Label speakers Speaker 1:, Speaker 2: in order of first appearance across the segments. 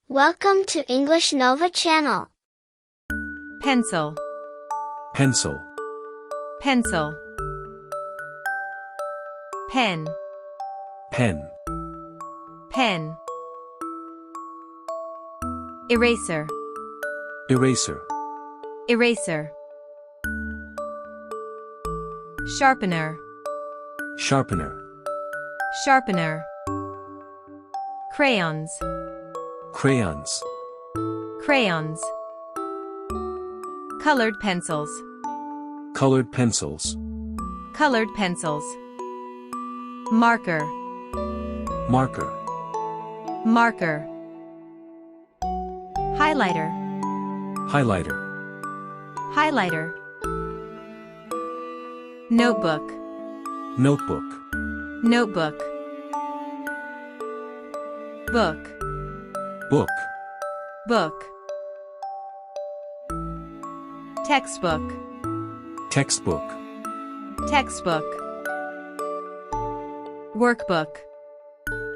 Speaker 1: Welcome to EnglishNova Channel.
Speaker 2: Pencil,
Speaker 3: pencil,
Speaker 2: pencil. Pen,
Speaker 3: pen,
Speaker 2: pen. Eraser,
Speaker 3: eraser,
Speaker 2: eraser. Sharpener,
Speaker 3: sharpener,
Speaker 2: sharpener. Crayons,
Speaker 3: crayons,
Speaker 2: crayons. Colored pencils,
Speaker 3: colored pencils,
Speaker 2: colored pencils. Marker,
Speaker 3: marker,
Speaker 2: marker. Highlighter,
Speaker 3: highlighter,
Speaker 2: highlighter. Notebook,
Speaker 3: notebook,
Speaker 2: notebook. Book,
Speaker 3: book,
Speaker 2: book. Textbook,
Speaker 3: textbook,
Speaker 2: textbook. Workbook,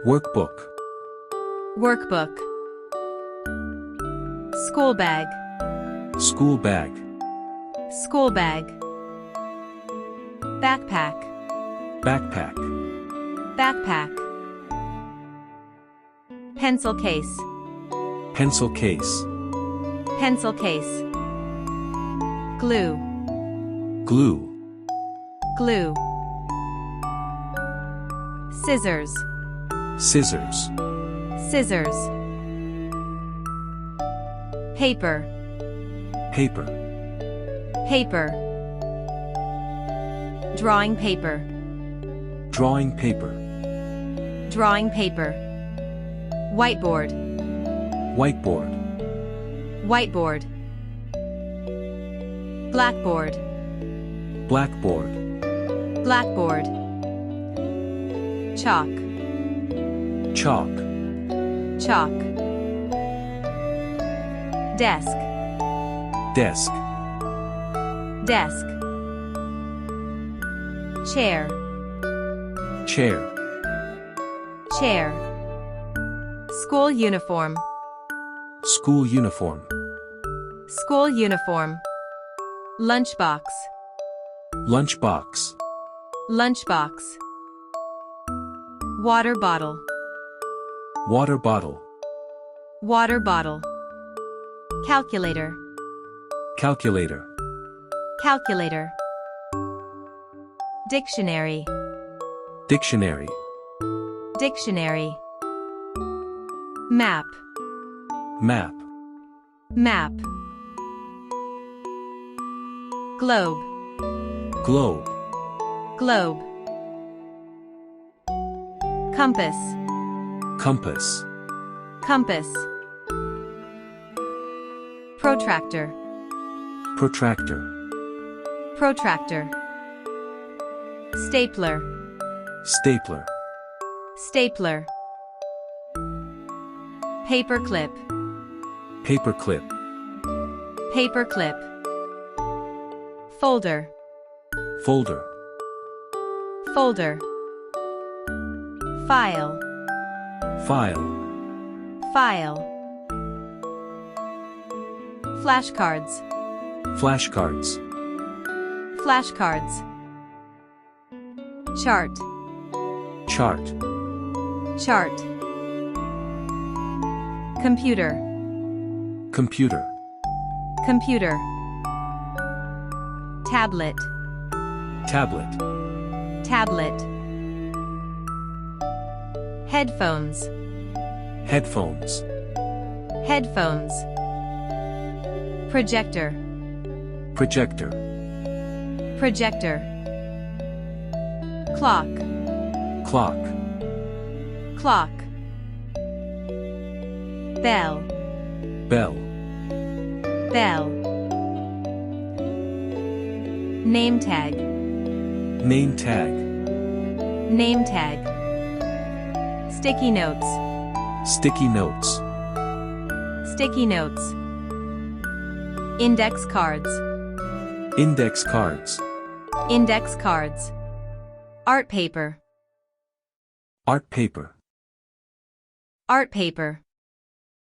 Speaker 3: workbook,
Speaker 2: workbook. School bag,
Speaker 3: school bag,
Speaker 2: school bag. Backpack,
Speaker 3: backpack,
Speaker 2: backpack. Pencil case,
Speaker 3: pencil case,
Speaker 2: pencil case. Glue,
Speaker 3: glue,
Speaker 2: glue. Scissors,
Speaker 3: scissors,
Speaker 2: scissors. Paper,
Speaker 3: paper,
Speaker 2: paper. Drawing paper,
Speaker 3: drawing paper,
Speaker 2: drawing paper. Whiteboard,
Speaker 3: whiteboard,
Speaker 2: whiteboard. Blackboard,
Speaker 3: blackboard,
Speaker 2: blackboard. Chalk,
Speaker 3: chalk,
Speaker 2: chalk. Desk,
Speaker 3: desk,
Speaker 2: desk. Chair,
Speaker 3: chair,
Speaker 2: chair. School uniform,
Speaker 3: school uniform,
Speaker 2: school uniform. Lunchbox,
Speaker 3: lunchbox,
Speaker 2: lunchbox. Water bottle,
Speaker 3: water bottle,
Speaker 2: water bottle. Calculator,
Speaker 3: calculator,
Speaker 2: calculator. Dictionary,
Speaker 3: dictionary,
Speaker 2: dictionary. Map,
Speaker 3: map,
Speaker 2: map. Globe,
Speaker 3: globe,
Speaker 2: globe. Compass,
Speaker 3: compass,
Speaker 2: compass. Protractor,
Speaker 3: protractor,
Speaker 2: protractor. Stapler,
Speaker 3: stapler,
Speaker 2: stapler. Paperclip,
Speaker 3: paperclip,
Speaker 2: paperclip. Folder,
Speaker 3: folder,
Speaker 2: folder. File,
Speaker 3: file,
Speaker 2: file. Flashcards,
Speaker 3: flashcards,
Speaker 2: flashcards. Chart,
Speaker 3: chart,
Speaker 2: chart. Computer,
Speaker 3: computer,
Speaker 2: computer. Tablet,
Speaker 3: tablet,
Speaker 2: tablet. Headphones,
Speaker 3: headphones,
Speaker 2: headphones. Projector,
Speaker 3: projector,
Speaker 2: projector. Clock,
Speaker 3: clock,
Speaker 2: clock. Bell,
Speaker 3: bell,
Speaker 2: bell. Name tag,
Speaker 3: name tag,
Speaker 2: name tag. Sticky notes,
Speaker 3: sticky notes,
Speaker 2: sticky notes. Index cards,
Speaker 3: index cards,
Speaker 2: index cards. Art paper,
Speaker 3: Art paper.
Speaker 2: Art paper.